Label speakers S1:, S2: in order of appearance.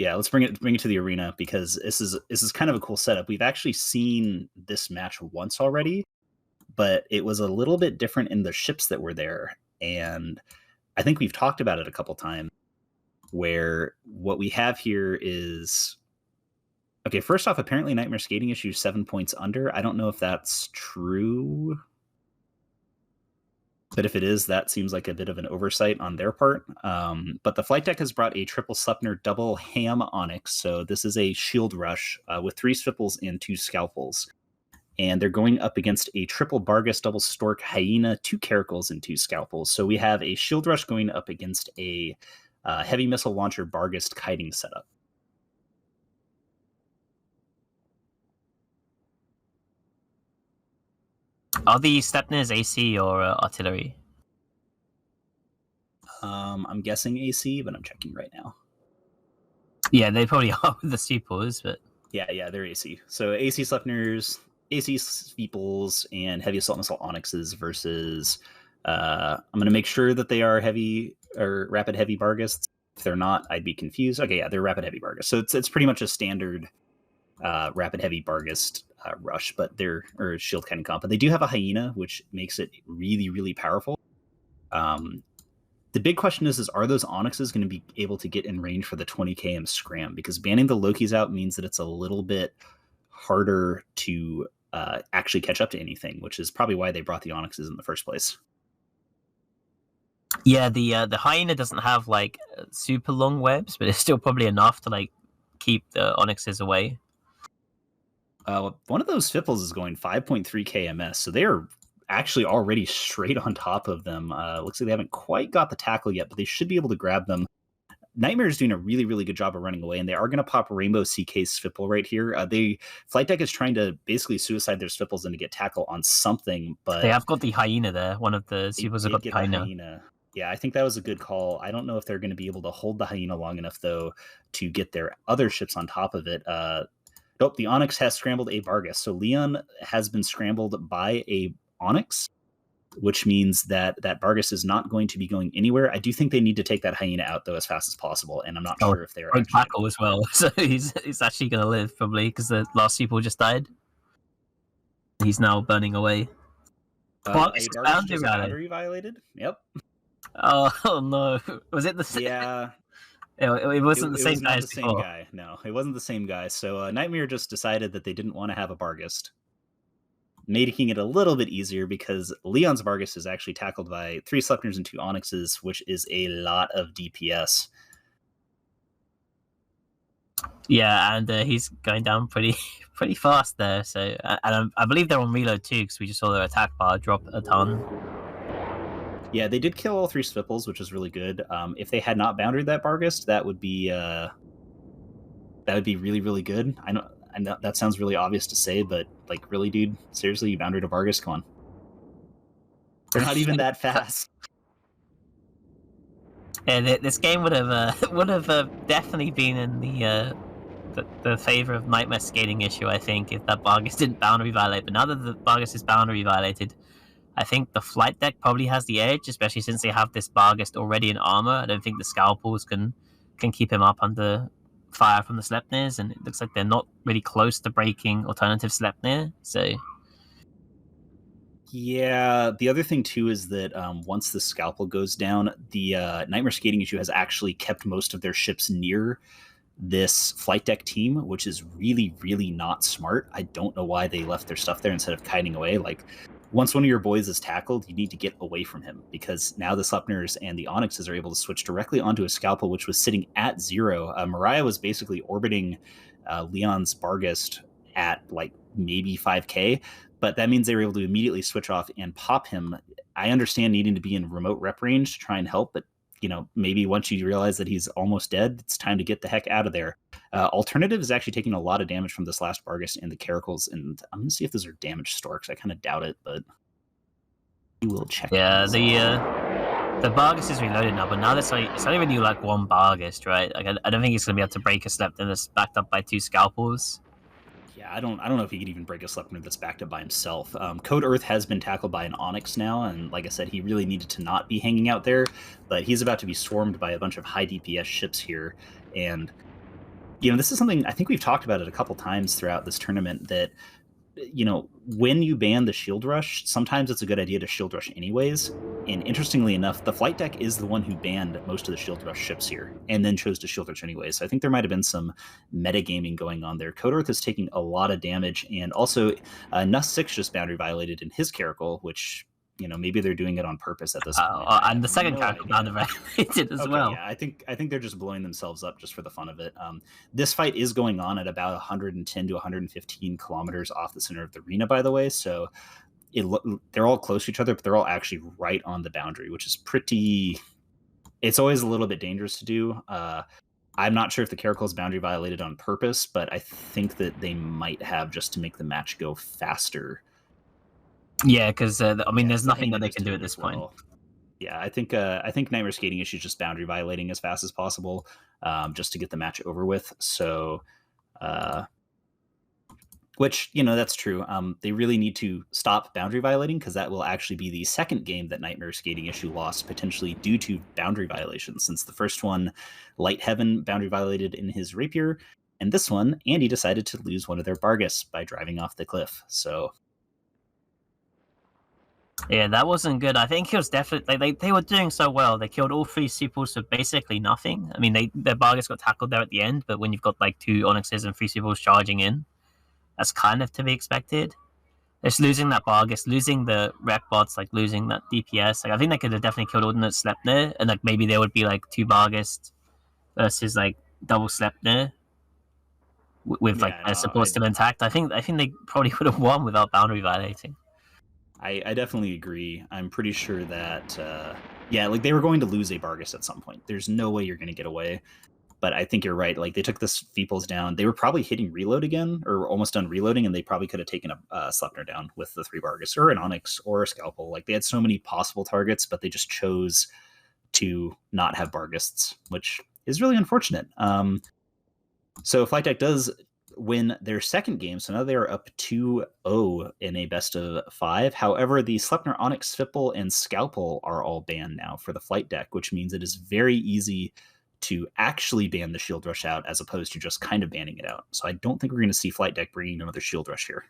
S1: Yeah, let's bring it to the arena because this is kind of a cool setup. We've actually seen this match once already, but it was a little bit different in the ships that were there. And I think we've talked about it a couple times where what we have here is okay, first off, apparently Nightmare Skating Issue 7 points under. I don't know if that's true. But if it is, that seems like a bit of an oversight on their part. But the flight deck has brought a triple Sleipnir double ham Onyx. So this is a shield rush with 3 Swiftles and 2 Scalpels. And they're going up against a triple Bargus, double Stork, Hyena, 2 Caracals, and 2 Scalpels. So we have a shield rush going up against a heavy missile launcher Bargus kiting setup.
S2: Are the Sleipnirs AC or artillery?
S1: I'm guessing AC, but I'm checking right now.
S2: Yeah, they probably are with the Steeples, but...
S1: Yeah, they're AC. So AC Sleipnirs, AC Steeples, and heavy assault missile Onyxes versus... I'm going to make sure that they are heavy or rapid heavy Bargus. If they're not, I'd be confused. Okay, yeah, they're rapid heavy Bargus. So it's pretty much a standard rapid heavy Bargus rush, but they're or shield kind of comp. But they do have a Hyena, which makes it really, really powerful. The big question is are those Onyxes going to be able to get in range for the 20 km scram? Because banning the Lokis out means that it's a little bit harder to actually catch up to anything, which is probably why they brought the Onyxes in the first place.
S2: Yeah, the Hyena doesn't have like super long webs, but it's still probably enough to like keep the Onyxes away.
S1: One of those Fipples is going 5.3 kms, so they are actually already straight on top of them. Looks like they haven't quite got the tackle yet, but they should be able to grab them. Nightmare is doing a really, really good job of running away, and they are going to pop Rainbow CK Svipple right here. Flight Deck is trying to basically suicide their Svipples and to get tackle on something, but...
S2: They have got the Hyena there. One of the Svipples have got the
S1: Hyena. Yeah, I think that was a good call. I don't know if they're going to be able to hold the Hyena long enough, though, to get their other ships on top of it. Nope, the Onyx has scrambled a Bargus. So Leon has been scrambled by a Onyx, which means that Bargus is not going to be going anywhere. I do think they need to take that Hyena out, though, as fast as possible, and I'm not sure if they're...
S2: tackle as well, so he's actually going to live, probably, because the last people just died. He's now burning away.
S1: Bargus boundary violated? Yep.
S2: Oh, no. Was it the same?
S1: Yeah.
S2: It wasn't the same guy as
S1: before. Same guy. No, it wasn't the same guy. So Nightmare just decided that they didn't want to have a Bargus, making it a little bit easier because Leon's Bargus is actually tackled by 3 Sleipnirs and 2 Onyxes, which is a lot of DPS.
S2: Yeah, and he's going down pretty fast there. So, and I believe they're on reload too, because we just saw their attack bar drop a ton.
S1: Yeah, they did kill all 3 Svipples, which is really good. If they had not boundaried that Bargus, that would be really, really good. I know that sounds really obvious to say, but like, really, dude, seriously, you boundaried a Bargus? Come on, they're not even that fast.
S2: Yeah, this game would have definitely been in the favor of Nightmare Skating Issue, I think, if that Bargus didn't boundary violate. But now that the Bargus is boundary violated, I think the Flight Deck probably has the edge, especially since they have this Bargus already in armor. I don't think the Scalpels can keep him up under fire from the Sleipnirs, and it looks like they're not really close to breaking alternative Sleipnir. So,
S1: yeah, the other thing too is that once the Scalpel goes down, the Nightmare Skating Issue has actually kept most of their ships near this Flight Deck team, which is really, really not smart. I don't know why they left their stuff there instead of kiting away. Like, once one of your boys is tackled, you need to get away from him, because now the Sleipnirs and the Onyxes are able to switch directly onto a Scalpel, which was sitting at 0. Mariah was basically orbiting Leon's Bargus at like maybe 5k, but that means they were able to immediately switch off and pop him. I understand needing to be in remote rep range to try and help, but maybe once you realize that he's almost dead, it's time to get the heck out of there. Alternative is actually taking a lot of damage from this last Bargus and the Caracals, and I'm gonna see if those are damaged Storks. I kind of doubt it, but we will check.
S2: Yeah, the Bargus is reloaded now, but now it's only really like one Bargus, right? Like, I don't think he's gonna be able to break a Sleipnir that's backed up by 2 Scalpels.
S1: Yeah, I don't know if he could even break a Sleipnir that's backed up by himself. Code Earth has been tackled by an Onyx now, and like I said, he really needed to not be hanging out there, but he's about to be swarmed by a bunch of high DPS ships here, and This is something I think we've talked about it a couple times throughout this tournament that when you ban the shield rush, sometimes it's a good idea to shield rush anyways. And interestingly enough, the flight deck is the one who banned most of the shield rush ships here and then chose to shield rush anyways. So I think there might have been some metagaming going on there. Code Earth is taking a lot of damage, and also Nuss 6 just boundary violated in his Caracal, which maybe they're doing it on purpose at this point.
S2: And the second character boundary violated as well.
S1: Yeah, I think they're just blowing themselves up just for the fun of it. This fight is going on at about 110 to 115 kilometers off the center of the arena, by the way. So they're all close to each other, but they're all actually right on the boundary, which is pretty. It's always a little bit dangerous to do. I'm not sure if the Caracal is boundary violated on purpose, but I think that they might have just to make the match go faster.
S2: Yeah, because there's nothing that they can do at this point.
S1: Yeah, I think Nightmare Skating Issue is just boundary violating as fast as possible, just to get the match over with. So, which that's true. They really need to stop boundary violating, because that will actually be the second game that Nightmare Skating Issue lost potentially due to boundary violations. Since the first one, Light Heaven boundary violated in his Rapier, and this one, Andy decided to lose one of their Bargus by driving off the cliff. So.
S2: Yeah, that wasn't good. I think it was definitely they were doing so well. They killed all 3 supers for basically nothing. I mean, their Bargus got tackled there at the end, but when you've got 2 Onyxes and 3 supers charging in, that's kind of to be expected. Just losing that Bargus, losing the rep bots, losing that DPS. I think they could have definitely killed Ordnance Sleipnir, and maybe there would be 2 Bargus versus double Sleipnir with their support still intact. I think they probably would have won without boundary violating.
S1: I definitely agree. I'm pretty sure that, they were going to lose a Bargus at some point. There's no way you're going to get away. But I think you're right. They took the Feeples down. They were probably hitting reload again, or almost done reloading, and they probably could have taken a Sleipnir down with the 3 Bargus, or an Onyx, or a Scalpel. They had so many possible targets, but they just chose to not have Bargists, which is really unfortunate. So Flight Deck does win their second game, so now they are up 2-0 in a best of 5. However, the Sleipnir, Onyx, Fipple, and Scalpel are all banned now for the Flight Deck, which means it is very easy to actually ban the Shield Rush out as opposed to just kind of banning it out. So I don't think we're going to see Flight Deck bringing another Shield Rush here.